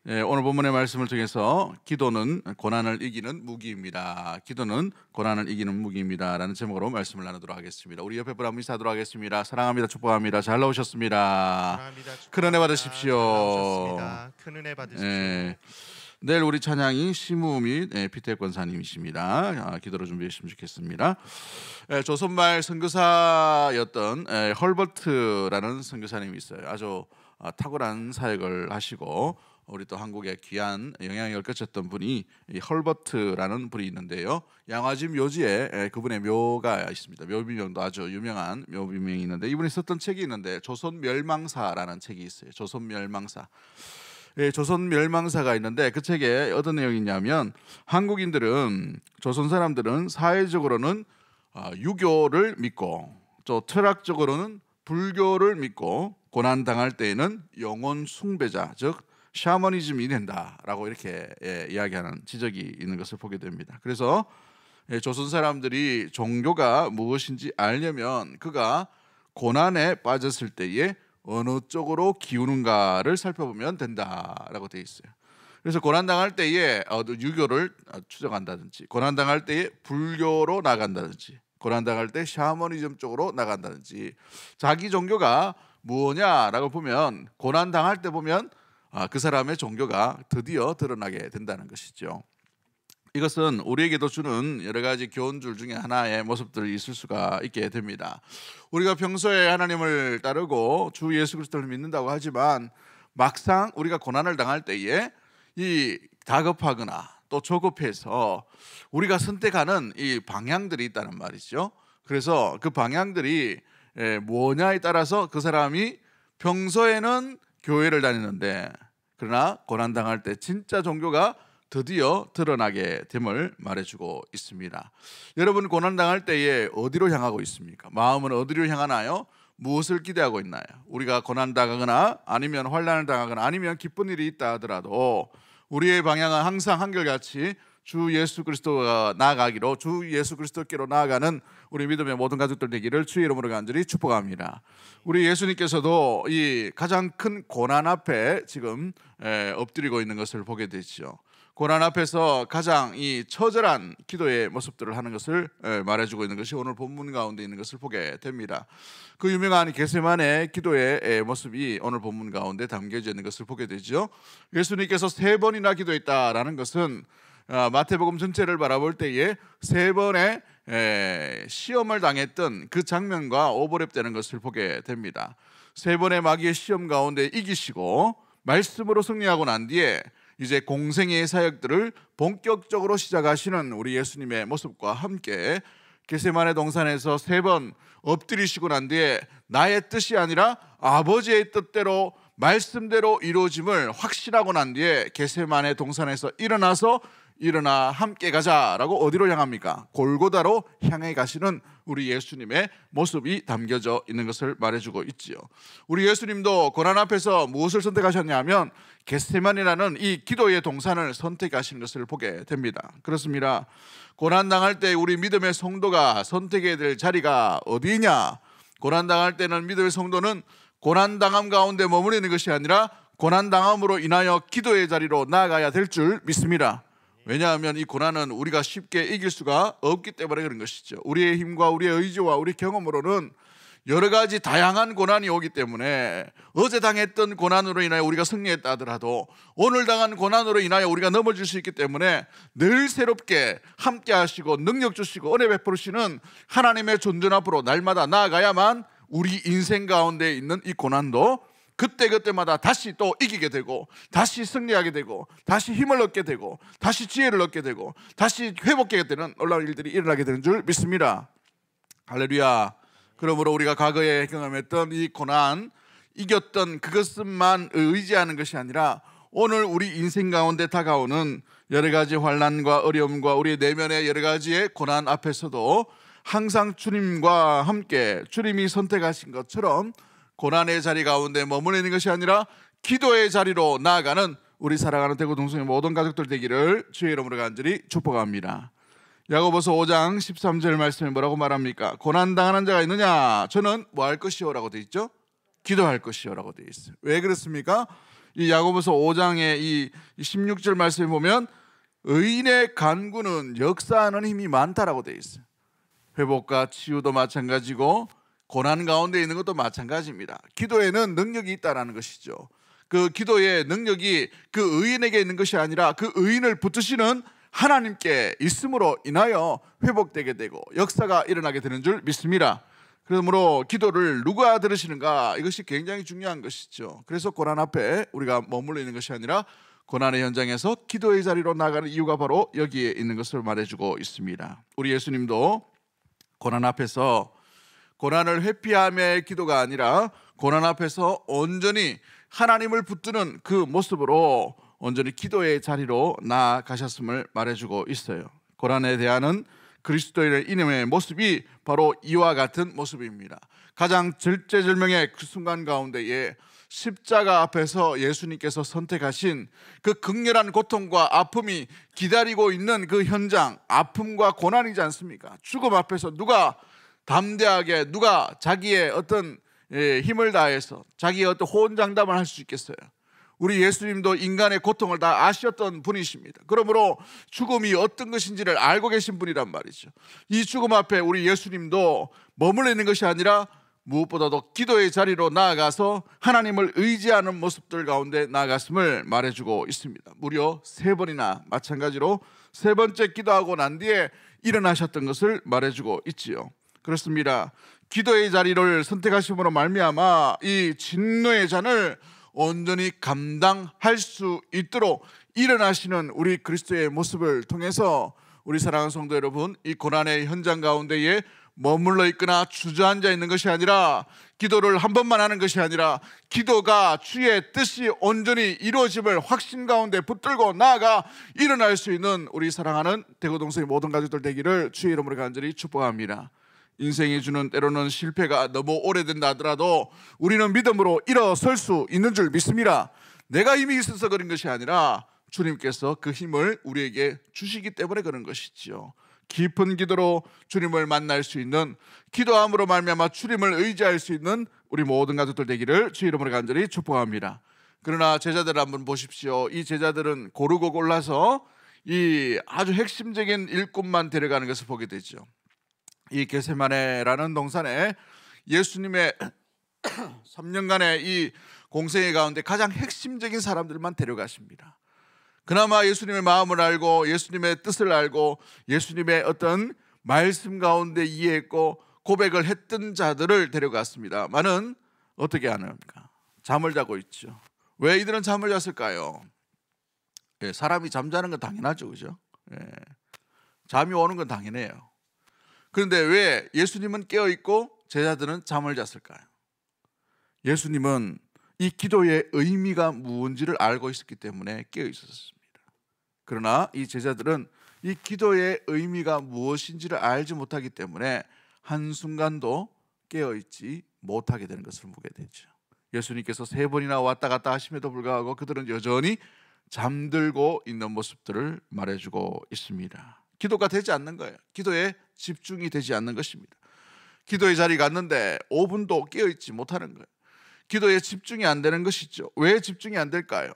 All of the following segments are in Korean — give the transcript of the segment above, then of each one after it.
오늘 본문의 말씀을 통해서 기도는 고난을 이기는 무기입니다. 기도는 고난을 이기는 무기입니다. 라는 제목으로 말씀을 나누도록 하겠습니다. 우리 옆에 분 한번 인사하도록 하겠습니다. 사랑합니다. 축복합니다. 잘 나오셨습니다. 사랑합니다. 큰 은혜 받으십시오. 잘 나오셨습니다. 큰 은혜 받으십시오. 내일 우리 찬양이 시무 및 피태 권사님이십니다. 기도로 준비해 주시면 좋겠습니다. 조선말 선교사였던 헐버트라는 선교사님이 있어요. 아주 탁월한 사역을 하시고 우리 또 한국에 귀한 영향력을 끼쳤던 분이 이 헐버트라는 분이 있는데요. 양화진 묘지에 그분의 묘가 있습니다. 묘비명도 아주 유명한 묘비명이 있는데 이분이 썼던 책이 있는데 조선멸망사라는 책이 있어요. 조선멸망사. 조선멸망사가 있는데 그 책에 어떤 내용이 있냐면 한국인들은 조선 사람들은 사회적으로는 유교를 믿고 또 철학적으로는 불교를 믿고 고난당할 때에는 영혼 숭배자 즉 샤머니즘이 된다라고 이렇게 이야기하는 지적이 있는 것을 보게 됩니다. 그래서 조선 사람들이 종교가 무엇인지 알려면 그가 고난에 빠졌을 때에 어느 쪽으로 기우는가를 살펴보면 된다라고 되어 있어요. 그래서 고난당할 때에 유교를 추정한다든지 고난당할 때에 불교로 나간다든지 고난당할 때 샤머니즘 쪽으로 나간다든지 자기 종교가 뭐냐라고 보면 고난당할 때 보면 그 사람의 종교가 드디어 드러나게 된다는 것이죠. 이것은 우리에게도 주는 여러 가지 교훈줄 중에 하나의 모습들이 있을 수가 있게 됩니다. 우리가 평소에 하나님을 따르고 주 예수 그리스도를 믿는다고 하지만 막상 우리가 고난을 당할 때에 이 다급하거나 또 조급해서 우리가 선택하는 이 방향들이 있다는 말이죠. 그래서 그 방향들이 뭐냐에 따라서 그 사람이 평소에는 교회를 다니는데 그러나 고난당할 때 진짜 종교가 드디어 드러나게 됨을 말해주고 있습니다. 여러분 고난당할 때에 어디로 향하고 있습니까? 마음은 어디로 향하나요? 무엇을 기대하고 있나요? 우리가 고난당하거나 아니면 환난을 당하거나 아니면 기쁜 일이 있다 하더라도 우리의 방향은 항상 한결같이 주 예수 그리스도가 나아가기로 주 예수 그리스도께로 나아가는 우리 믿음의 모든 가족들 되기를 주의 이름으로 간절히 축복합니다. 우리 예수님께서도 이 가장 큰 고난 앞에 지금 엎드리고 있는 것을 보게 되죠. 고난 앞에서 가장 이 처절한 기도의 모습들을 하는 것을 말해주고 있는 것이 오늘 본문 가운데 있는 것을 보게 됩니다. 그 유명한 겟세마네 기도의 모습이 오늘 본문 가운데 담겨져 있는 것을 보게 되죠. 예수님께서 3번이나 기도했다라는 것은 마태복음 전체를 바라볼 때에 3번의 시험을 당했던 그 장면과 오버랩되는 것을 보게 됩니다. 3번의 마귀의 시험 가운데 이기시고 말씀으로 승리하고 난 뒤에 이제 공생의 사역들을 본격적으로 시작하시는 우리 예수님의 모습과 함께 겟세마네 동산에서 3번 엎드리시고 난 뒤에 나의 뜻이 아니라 아버지의 뜻대로 말씀대로 이루어짐을 확신하고 난 뒤에 겟세마네 동산에서 일어나 함께 가자라고 어디로 향합니까? 골고다로 향해 가시는 우리 예수님의 모습이 담겨져 있는 것을 말해주고 있지요. 우리 예수님도 고난 앞에서 무엇을 선택하셨냐면 겟세마네라는 이 기도의 동산을 선택하신 것을 보게 됩니다. 그렇습니다. 고난 당할 때 우리 믿음의 성도가 선택해야 될 자리가 어디냐? 고난 당할 때는 믿음의 성도는 고난 당함 가운데 머무르는 것이 아니라 고난 당함으로 인하여 기도의 자리로 나아가야 될 줄 믿습니다. 왜냐하면 이 고난은 우리가 쉽게 이길 수가 없기 때문에 그런 것이죠. 우리의 힘과 우리의 의지와 우리 경험으로는 여러 가지 다양한 고난이 오기 때문에 어제 당했던 고난으로 인하여 우리가 승리했다 하더라도 오늘 당한 고난으로 인하여 우리가 넘어질 수 있기 때문에 늘 새롭게 함께 하시고 능력 주시고 은혜 베푸시는 하나님의 존전 앞으로 날마다 나아가야만 우리 인생 가운데 있는 이 고난도 그때그때마다 다시 또 이기게 되고 다시 승리하게 되고 다시 힘을 얻게 되고 다시 지혜를 얻게 되고 다시 회복하게 되는 놀라운 일들이 일어나게 되는 줄 믿습니다. 할렐루야. 그러므로 우리가 과거에 경험했던 이 고난 이겼던 그것만 의지하는 것이 아니라 오늘 우리 인생 가운데 다가오는 여러 가지 환난과 어려움과 우리 내면의 여러 가지의 고난 앞에서도 항상 주님과 함께 주님이 선택하신 것처럼 고난의 자리 가운데 머무르는 있는 것이 아니라 기도의 자리로 나아가는 우리 사랑하는 대구 동성의 모든 가족들 되기를 주의 이름으로 간절히 축복합니다. 야고보서 5장 13절 말씀에 뭐라고 말합니까? 고난당하는 자가 있느냐? 저는 뭐 할 것이요? 라고 되어 있죠? 기도할 것이요? 라고 되어 있어요. 왜 그렇습니까? 이 야고보서 5장의 이 16절 말씀에 보면 의인의 간구는 역사하는 힘이 많다라고 되어 있어요. 회복과 치유도 마찬가지고 고난 가운데 있는 것도 마찬가지입니다. 기도에는 능력이 있다라는 것이죠. 그 기도의 능력이 그 의인에게 있는 것이 아니라 그 의인을 붙드시는 하나님께 있음으로 인하여 회복되게 되고 역사가 일어나게 되는 줄 믿습니다. 그러므로 기도를 누가 들으시는가, 이것이 굉장히 중요한 것이죠. 그래서 고난 앞에 우리가 머물러 있는 것이 아니라 고난의 현장에서 기도의 자리로 나가는 이유가 바로 여기에 있는 것을 말해주고 있습니다. 우리 예수님도 고난 앞에서 고난을 회피함의 기도가 아니라 고난 앞에서 온전히 하나님을 붙드는 그 모습으로 온전히 기도의 자리로 나아가셨음을 말해주고 있어요. 고난에 대한 그리스도인의 인임의 모습이 바로 이와 같은 모습입니다. 가장 절제절명의 그 순간 가운데에 십자가 앞에서 예수님께서 선택하신 그 극렬한 고통과 아픔이 기다리고 있는 그 현장, 아픔과 고난이지 않습니까? 죽음 앞에서 누가 담대하게, 누가 자기의 어떤 힘을 다해서 자기의 어떤 호언장담을 할 수 있겠어요? 우리 예수님도 인간의 고통을 다 아셨던 분이십니다. 그러므로 죽음이 어떤 것인지를 알고 계신 분이란 말이죠. 이 죽음 앞에 우리 예수님도 머물러 있는 것이 아니라 무엇보다도 기도의 자리로 나아가서 하나님을 의지하는 모습들 가운데 나아갔음을 말해주고 있습니다. 무려 3번이나 마찬가지로 3번째 기도하고 난 뒤에 일어나셨던 것을 말해주고 있지요. 그렇습니다. 기도의 자리를 선택하심으로 말미암아 이 진노의 잔을 온전히 감당할 수 있도록 일어나시는 우리 그리스도의 모습을 통해서 우리 사랑하는 성도 여러분, 이 고난의 현장 가운데에 머물러 있거나 주저앉아 있는 것이 아니라, 기도를 한 번만 하는 것이 아니라 기도가 주의 뜻이 온전히 이루어짐을 확신 가운데 붙들고 나아가 일어날 수 있는 우리 사랑하는 대구동성의 모든 가족들 되기를 주의 이름으로 간절히 축복합니다. 인생이 주는 때로는 실패가 너무 오래된다 하더라도 우리는 믿음으로 일어설 수 있는 줄 믿습니다. 내가 힘이 있어서 그런 것이 아니라 주님께서 그 힘을 우리에게 주시기 때문에 그런 것이지요. 깊은 기도로 주님을 만날 수 있는, 기도함으로 말미암아 주님을 의지할 수 있는 우리 모든 가족들 되기를 주의 이름으로 간절히 축복합니다. 그러나 제자들을 한번 보십시오. 이 제자들은 고르고 골라서 이 아주 핵심적인 일꾼만 데려가는 것을 보게 되죠. 이 겟세마네라는 동산에 예수님의 3년간의 이 공생애 가운데 가장 핵심적인 사람들만 데려가십니다. 그나마 예수님의 마음을 알고 예수님의 뜻을 알고 예수님의 어떤 말씀 가운데 이해했고 고백을 했던 자들을 데려갔습니다. 많은 어떻게 하는가? 잠을 자고 있죠. 왜 이들은 잠을 잤을까요? 사람이 잠자는 건 당연하죠, 그죠? 잠이 오는 건 당연해요. 그런데 왜 예수님은 깨어있고 제자들은 잠을 잤을까요? 예수님은 이 기도의 의미가 무엇인지를 알고 있었기 때문에 깨어있었습니다. 그러나 이 제자들은 이 기도의 의미가 무엇인지를 알지 못하기 때문에 한순간도 깨어있지 못하게 되는 것을 보게 되죠. 예수님께서 3번이나 왔다 갔다 하심에도 불구하고 그들은 여전히 잠들고 있는 모습들을 말해주고 있습니다. 기도가 되지 않는 거예요. 기도에 집중이 되지 않는 것입니다. 기도의 자리 갔는데 5분도 깨어있지 못하는 거예요. 기도에 집중이 안 되는 것이죠. 왜 집중이 안 될까요?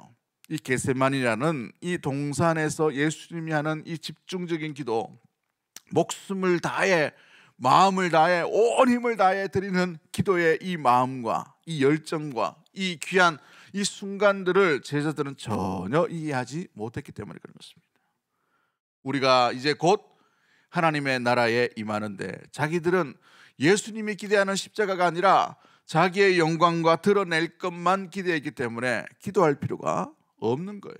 이 겟세마니라는 이 동산에서 예수님이 하는 이 집중적인 기도, 목숨을 다해 마음을 다해 온 힘을 다해 드리는 기도의 이 마음과 이 열정과 이 귀한 이 순간들을 제자들은 전혀 이해하지 못했기 때문에 그런 것입니다. 우리가 이제 곧 하나님의 나라에 임하는데 자기들은 예수님이 기대하는 십자가가 아니라 자기의 영광과 드러낼 것만 기대했기 때문에 기도할 필요가 없는 거예요.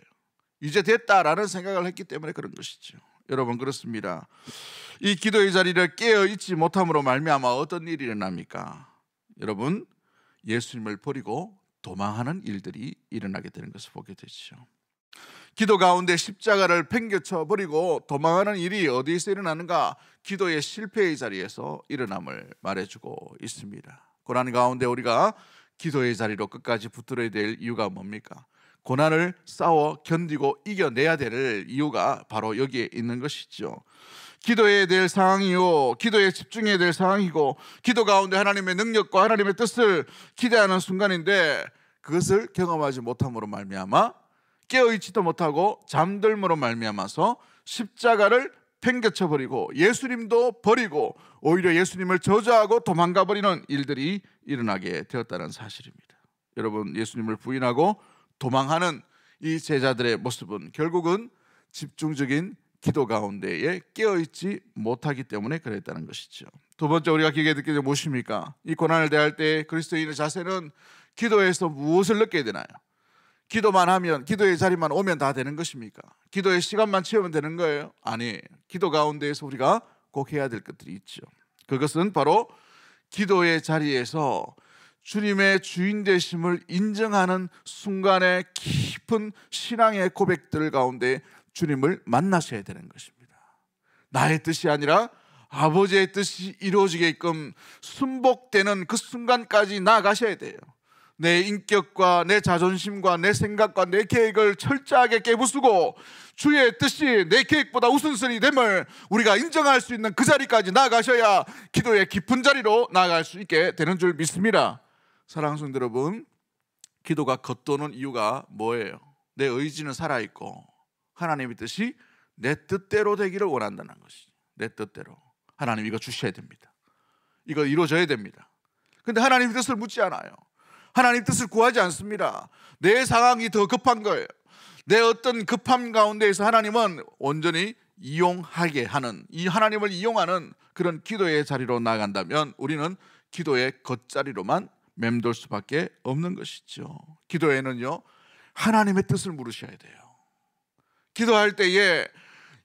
이제 됐다라는 생각을 했기 때문에 그런 것이죠. 여러분, 그렇습니다. 이 기도의 자리를 깨어 있지 못함으로 말미암아 어떤 일이 일어납니까? 여러분, 예수님을 버리고 도망하는 일들이 일어나게 되는 것을 보게 되죠. 기도 가운데 십자가를 팽개쳐 버리고 도망하는 일이 어디에서 일어나는가? 기도의 실패의 자리에서 일어남을 말해주고 있습니다. 고난 가운데 우리가 기도의 자리로 끝까지 붙들어야 될 이유가 뭡니까? 고난을 싸워 견디고 이겨내야 될 이유가 바로 여기에 있는 것이죠. 기도해야 될 상황이요, 기도에 집중해야 될 상황이고, 기도 가운데 하나님의 능력과 하나님의 뜻을 기대하는 순간인데 그것을 경험하지 못함으로 말미암아 깨어있지도 못하고 잠들므로 말미암아서 십자가를 팽개쳐 버리고 예수님도 버리고 오히려 예수님을 저주하고 도망가 버리는 일들이 일어나게 되었다는 사실입니다. 여러분, 예수님을 부인하고 도망하는 이 제자들의 모습은 결국은 집중적인 기도 가운데에 깨어있지 못하기 때문에 그랬다는 것이죠. 두 번째, 우리가 기억해야 될 게 무엇입니까? 이 고난을 대할 때 그리스도인의 자세는 기도에서 무엇을 느껴야 되나요? 기도만 하면, 기도의 자리만 오면 다 되는 것입니까? 기도의 시간만 채우면 되는 거예요? 아니에요. 기도 가운데에서 우리가 꼭 해야 될 것들이 있죠. 그것은 바로 기도의 자리에서 주님의 주인 되심을 인정하는 순간의 깊은 신앙의 고백들 가운데 주님을 만나셔야 되는 것입니다. 나의 뜻이 아니라 아버지의 뜻이 이루어지게끔 순복되는 그 순간까지 나아가셔야 돼요. 내 인격과 내 자존심과 내 생각과 내 계획을 철저하게 깨부수고 주의 뜻이 내 계획보다 우선순위 됨을 우리가 인정할 수 있는 그 자리까지 나아가셔야 기도의 깊은 자리로 나아갈 수 있게 되는 줄 믿습니다. 사랑하는 성도 여러분, 기도가 겉도는 이유가 뭐예요? 내 의지는 살아있고 하나님의 뜻이 내 뜻대로 되기를 원한다는 것이죠. 내 뜻대로. 하나님 이거 주셔야 됩니다. 이거 이루어져야 됩니다. 근데 하나님의 뜻을 묻지 않아요. 하나님 뜻을 구하지 않습니다. 내 상황이 더 급한 거예요. 내 어떤 급함 가운데에서 하나님은 온전히 이용하게 하는, 이 하나님을 이용하는 그런 기도의 자리로 나아간다면 우리는 기도의 겉자리로만 맴돌 수밖에 없는 것이죠. 기도에는요, 하나님의 뜻을 물으셔야 돼요. 기도할 때에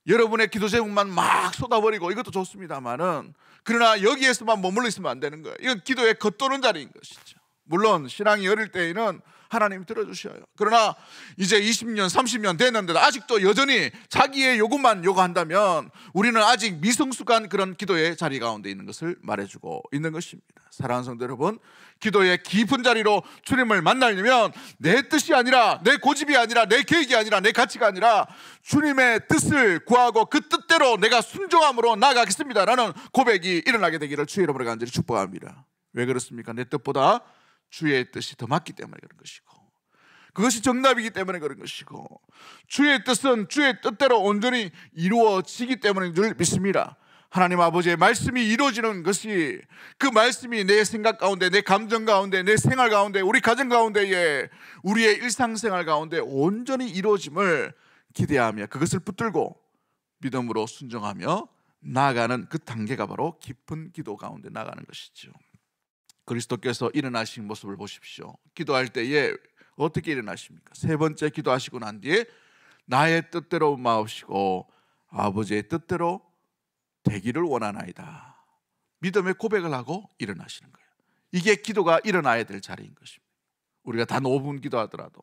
여러분의 기도 제목만 막 쏟아버리고 이것도 좋습니다만은, 그러나 여기에서만 머물러 있으면 안 되는 거예요. 이건 기도의 겉도는 자리인 것이죠. 물론 신앙이 어릴 때에는 하나님이 들어주셔요. 그러나 이제 20년 30년 됐는데도 아직도 여전히 자기의 요구만 요구한다면 우리는 아직 미성숙한 그런 기도의 자리 가운데 있는 것을 말해주고 있는 것입니다. 사랑하는 성도 여러분, 기도의 깊은 자리로 주님을 만나려면 내 뜻이 아니라, 내 고집이 아니라, 내 계획이 아니라, 내 가치가 아니라 주님의 뜻을 구하고 그 뜻대로 내가 순종함으로 나아가겠습니다 라는 고백이 일어나게 되기를 주의 이름으로 간절히 축복합니다. 왜 그렇습니까? 내 뜻보다 주의 뜻이 더 맞기 때문에 그런 것이고, 그것이 정답이기 때문에 그런 것이고, 주의 뜻은 주의 뜻대로 온전히 이루어지기 때문인 줄 믿습니다. 하나님 아버지의 말씀이 이루어지는 것이, 그 말씀이 내 생각 가운데, 내 감정 가운데, 내 생활 가운데, 우리 가정 가운데에, 우리의 일상생활 가운데 온전히 이루어짐을 기대하며 그것을 붙들고 믿음으로 순종하며 나아가는 그 단계가 바로 깊은 기도 가운데 나아가는 것이죠. 그리스도께서 일어나신 모습을 보십시오. 기도할 때에 어떻게 일어나십니까? 세 번째 기도하시고 난 뒤에 나의 뜻대로 마옵시고 아버지의 뜻대로 되기를 원하나이다, 믿음의 고백을 하고 일어나시는 거예요. 이게 기도가 일어나야 될 자리인 것입니다. 우리가 단 5분 기도하더라도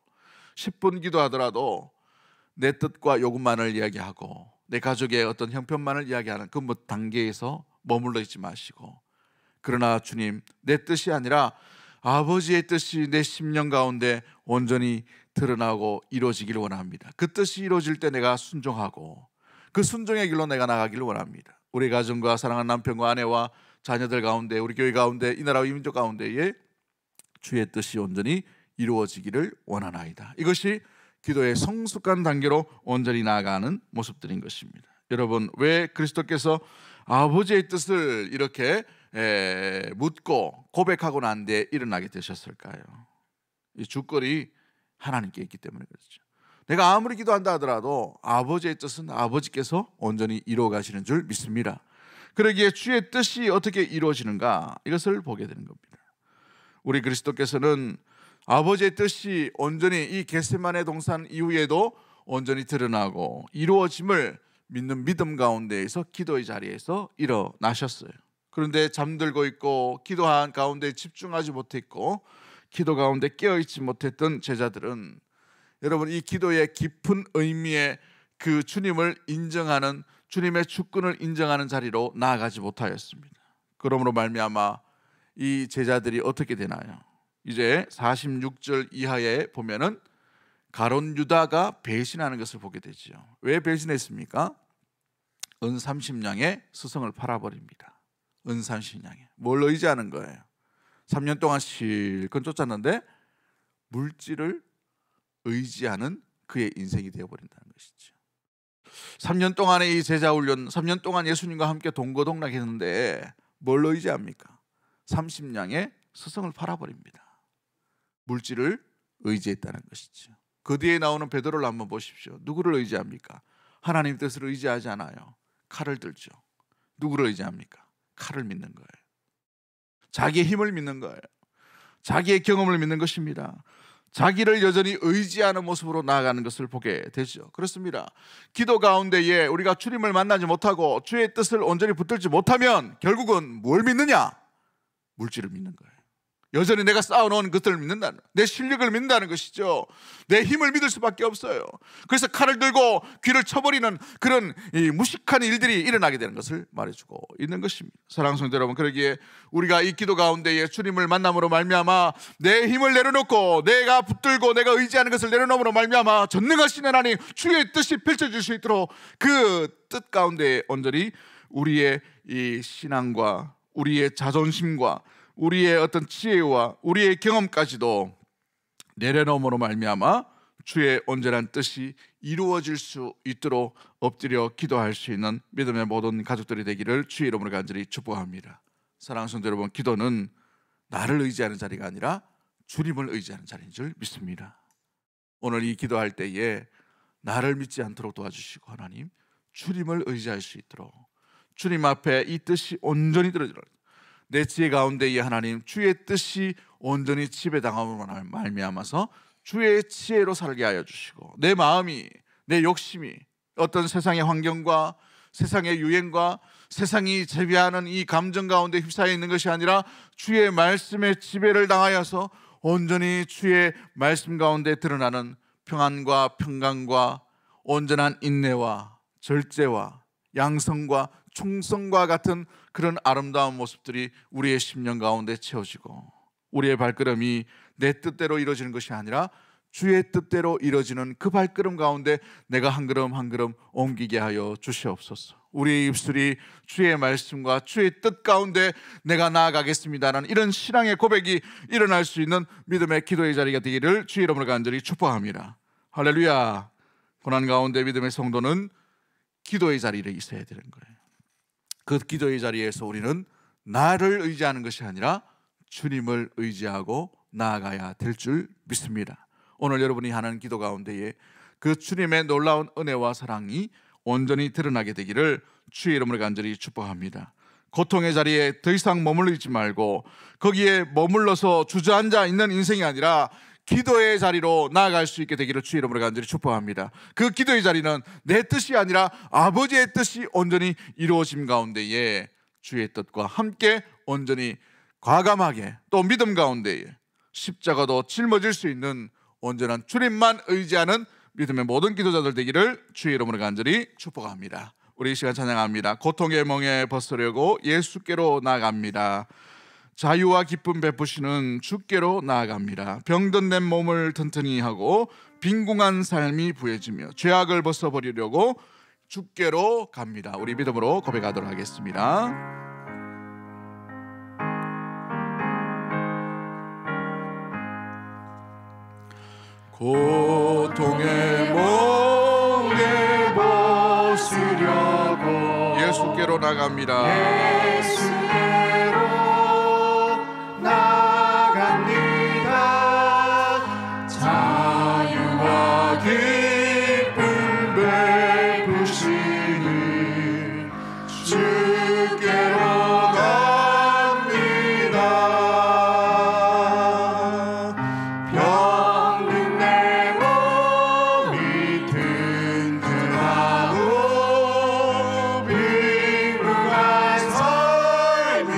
10분 기도하더라도 내 뜻과 요구만을 이야기하고 내 가족의 어떤 형편만을 이야기하는 그 단계에서 머물러 있지 마시고, 그러나 주님, 내 뜻이 아니라 아버지의 뜻이 내 심령 가운데 온전히 드러나고 이루어지기를 원합니다. 그 뜻이 이루어질 때 내가 순종하고 그 순종의 길로 내가 나가기를 원합니다. 우리 가정과 사랑하는 남편과 아내와 자녀들 가운데, 우리 교회 가운데, 이 나라와 이 민족 가운데에 주의 뜻이 온전히 이루어지기를 원하나이다. 이것이 기도의 성숙한 단계로 온전히 나아가는 모습들인 것입니다. 여러분, 왜 그리스도께서 아버지의 뜻을 이렇게 묻고 고백하고 난 뒤에 일어나게 되셨을까요? 이 주권이 하나님께 있기 때문에 그렇죠. 내가 아무리 기도한다 하더라도 아버지의 뜻은 아버지께서 온전히 이루어 가시는 줄 믿습니다. 그러기에 주의 뜻이 어떻게 이루어지는가, 이것을 보게 되는 겁니다. 우리 그리스도께서는 아버지의 뜻이 온전히 이 겟세마네 동산 이후에도 온전히 드러나고 이루어짐을 믿는 믿음 가운데에서 기도의 자리에서 일어나셨어요. 그런데 잠들고 있고 기도한 가운데 집중하지 못했고 기도 가운데 깨어있지 못했던 제자들은, 여러분, 이 기도의 깊은 의미의 그 주님을 인정하는, 주님의 주권을 인정하는 자리로 나아가지 못하였습니다. 그러므로 말미암아 이 제자들이 어떻게 되나요? 이제 46절 이하에 보면은 가룟 유다가 배신하는 것을 보게 되죠. 왜 배신했습니까? 은 30냥에 스승을 팔아버립니다. 은 30냥에 뭘 의지하는 거예요? 3년 동안 실컷 쫓았는데 물질을 의지하는 그의 인생이 되어버린다는 것이죠. 3년 동안의 이 제자 훈련, 3년 동안 예수님과 함께 동거동락했는데 뭘 의지합니까? 30냥의 스승을 팔아버립니다. 물질을 의지했다는 것이죠. 그 뒤에 나오는 베드로를 한번 보십시오. 누구를 의지합니까? 하나님 뜻을 의지하지 않아요. 칼을 들죠. 누구를 의지합니까? 칼을 믿는 거예요. 자기의 힘을 믿는 거예요. 자기의 경험을 믿는 것입니다. 자기를 여전히 의지하는 모습으로 나아가는 것을 보게 되죠. 그렇습니다. 기도 가운데에 우리가 주님을 만나지 못하고 주의 뜻을 온전히 붙들지 못하면 결국은 뭘 믿느냐? 물질을 믿는 거예요. 여전히 내가 쌓아놓은 것들을 믿는다는, 내 실력을 믿는다는 것이죠. 내 힘을 믿을 수밖에 없어요. 그래서 칼을 들고 귀를 쳐버리는 그런 무식한 일들이 일어나게 되는 것을 말해주고 있는 것입니다. 사랑하는 성도 여러분, 그러기에 우리가 이 기도 가운데에 주님을 만남으로 말미암아 내 힘을 내려놓고 내가 붙들고 내가 의지하는 것을 내려놓음으로 말미암아 전능하신 하나님 주의 뜻이 펼쳐질 수 있도록 그 뜻 가운데 온전히 우리의 이 신앙과 우리의 자존심과 우리의 어떤 지혜와 우리의 경험까지도 내려놓음으로 말미암아 주의 온전한 뜻이 이루어질 수 있도록 엎드려 기도할 수 있는 믿음의 모든 가족들이 되기를 주의 이름으로 간절히 축복합니다. 사랑하는 성도 여러분, 기도는 나를 의지하는 자리가 아니라 주님을 의지하는 자리인 줄 믿습니다. 오늘 이 기도할 때에 나를 믿지 않도록 도와주시고 하나님 주님을 의지할 수 있도록 주님 앞에 이 뜻이 온전히 들어지도록 내 지혜 가운데에 하나님 주의 뜻이 온전히 지배당함으로 말미암아서 주의 지혜로 살게 하여 주시고 내 마음이 내 욕심이 어떤 세상의 환경과 세상의 유행과 세상이 재배하는 이 감정 가운데 휩싸여 있는 것이 아니라 주의 말씀에 지배를 당하여서 온전히 주의 말씀 가운데 드러나는 평안과 평강과 온전한 인내와 절제와 양성과 충성과 같은 그런 아름다운 모습들이 우리의 심령 가운데 채워지고 우리의 발걸음이 내 뜻대로 이루어지는 것이 아니라 주의 뜻대로 이루어지는 그 발걸음 가운데 내가 한 걸음 한 걸음 옮기게 하여 주시옵소서. 우리의 입술이 주의 말씀과 주의 뜻 가운데 내가 나아가겠습니다라는 이런 신앙의 고백이 일어날 수 있는 믿음의 기도의 자리가 되기를 주의 이름으로 간절히 축복합니다. 할렐루야. 고난 가운데 믿음의 성도는 기도의 자리에 있어야 되는 거예요. 그 기도의 자리에서 우리는 나를 의지하는 것이 아니라 주님을 의지하고 나아가야 될 줄 믿습니다. 오늘 여러분이 하는 기도 가운데에 그 주님의 놀라운 은혜와 사랑이 온전히 드러나게 되기를 주의 이름으로 간절히 축복합니다. 고통의 자리에 더 이상 머물르지 말고 거기에 머물러서 주저앉아 있는 인생이 아니라 기도의 자리로 나아갈 수 있게 되기를 주의 이름으로 간절히 축복합니다. 그 기도의 자리는 내 뜻이 아니라 아버지의 뜻이 온전히 이루어짐 가운데에 주의 뜻과 함께 온전히 과감하게 또 믿음 가운데에 십자가도 짊어질 수 있는 온전한 주님만 의지하는 믿음의 모든 기도자들 되기를 주의 이름으로 간절히 축복합니다. 우리 이 시간 찬양합니다. 고통의 멍에 벗으려고 예수께로 나아갑니다. 자유와 기쁨 베푸시는 주께로 나아갑니다. 병든 내 몸을 튼튼히 하고 빈궁한 삶이 부해지며 죄악을 벗어버리려고 주께로 갑니다. 우리 믿음으로 고백하도록 하겠습니다. 고통의 멍에 벗으려고 예수께로 나갑니다. 예수께로 나갑니다. 자유와 기쁨 베푸시니 주께로 갑니다. 병든 내 몸이 튼튼하고 빈궁한 삶이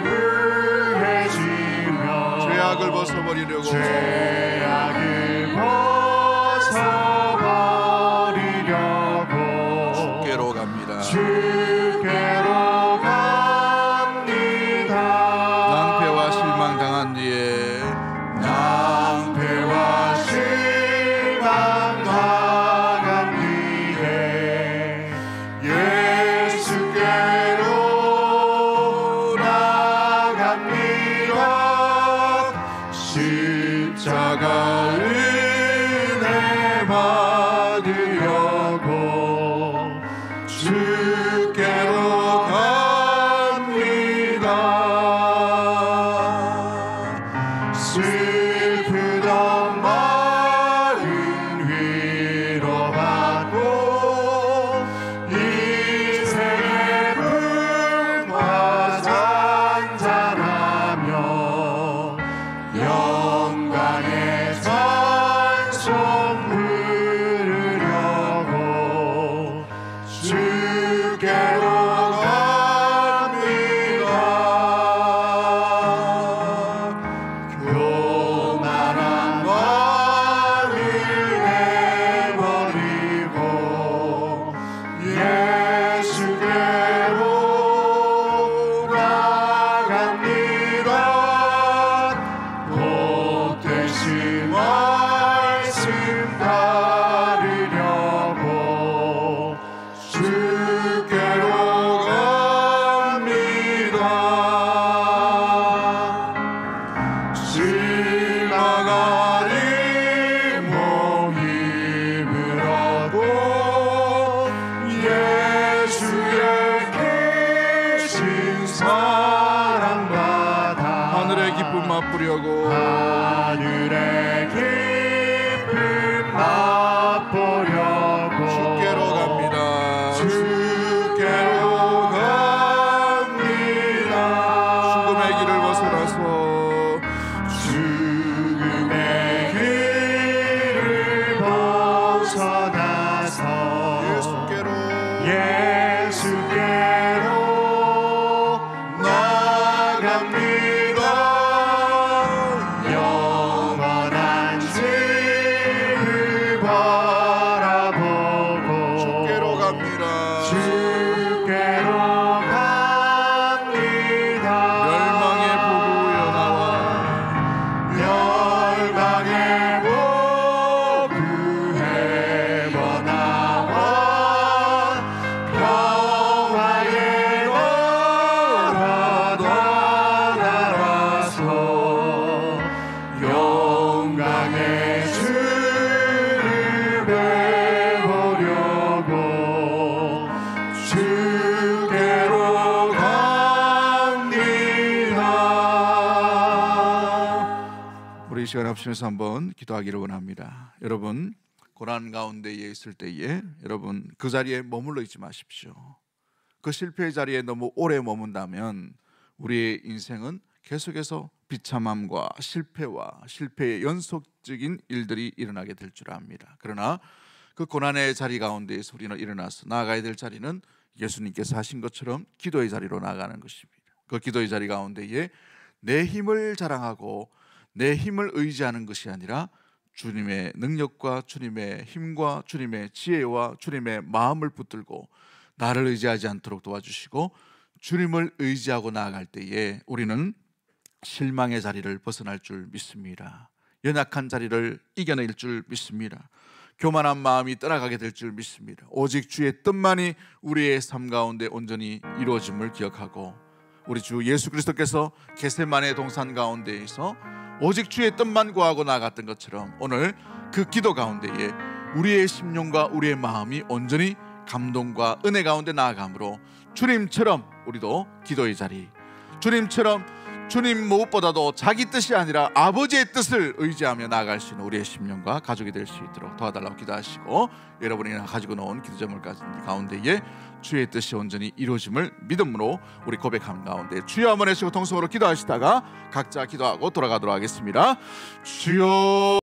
부해지며 죄악을 벗어버리려고 죄악을 벗어버리려고 주께로 갑니다. 주께로 갑니다. 낭패와 실망 당한 뒤에 낭패와 실망 당한 뒤에 예수께로 나갑니다. 십자가 맛보려고 하늘의 기쁨 맛보려고 주께로 갑니다. 주께로 갑니다. 죽음의 길을 벗어나서 죽음의 길을 벗어나서 예수께로 나갑니다. 영원한 집을 바라보고 주께로 갑니다. 주께로 갑니다. 멸망의 보구여 나와 멸망의 보구에 나와 평화의 나라 따라서 영광의 주를 배우려고 주께로 갑니다. 우리 이 시간 합심해서 한번 기도하기를 원합니다. 여러분 고난 가운데에 있을 때에 여러분 그 자리에 머물러 있지 마십시오. 그 실패의 자리에 너무 오래 머문다면 우리의 인생은 계속해서 비참함과 실패와 실패의 연속적인 일들이 일어나게 될 줄 압니다. 그러나 그 고난의 자리 가운데에서 우리는 일어나서 나아가야 될 자리는 예수님께서 하신 것처럼 기도의 자리로 나아가는 것입니다. 그 기도의 자리 가운데에 내 힘을 자랑하고 내 힘을 의지하는 것이 아니라 주님의 능력과 주님의 힘과 주님의 지혜와 주님의 마음을 붙들고 나를 의지하지 않도록 도와주시고 주님을 의지하고 나아갈 때에 우리는 실망의 자리를 벗어날 줄 믿습니다. 연약한 자리를 이겨낼 줄 믿습니다. 교만한 마음이 떠나가게 될 줄 믿습니다. 오직 주의 뜻만이 우리의 삶 가운데 온전히 이루어짐을 기억하고 우리 주 예수 그리스도께서 겟세마네 동산 가운데에서 오직 주의 뜻만 구하고 나아갔던 것처럼 오늘 그 기도 가운데에 우리의 심령과 우리의 마음이 온전히 감동과 은혜 가운데 나아가므로 주님처럼 우리도 기도의 자리, 주님처럼 주님 무엇보다도 자기 뜻이 아니라 아버지의 뜻을 의지하며 나아갈 수 있는 우리의 심령과 가족이 될 수 있도록 도와달라고 기도하시고 여러분이 가지고 놓은 기도점을 가운데에 주의 뜻이 온전히 이루어짐을 믿음으로 우리 고백하는 가운데 주여 한번 해주시고 통성으로 기도하시다가 각자 기도하고 돌아가도록 하겠습니다. 주여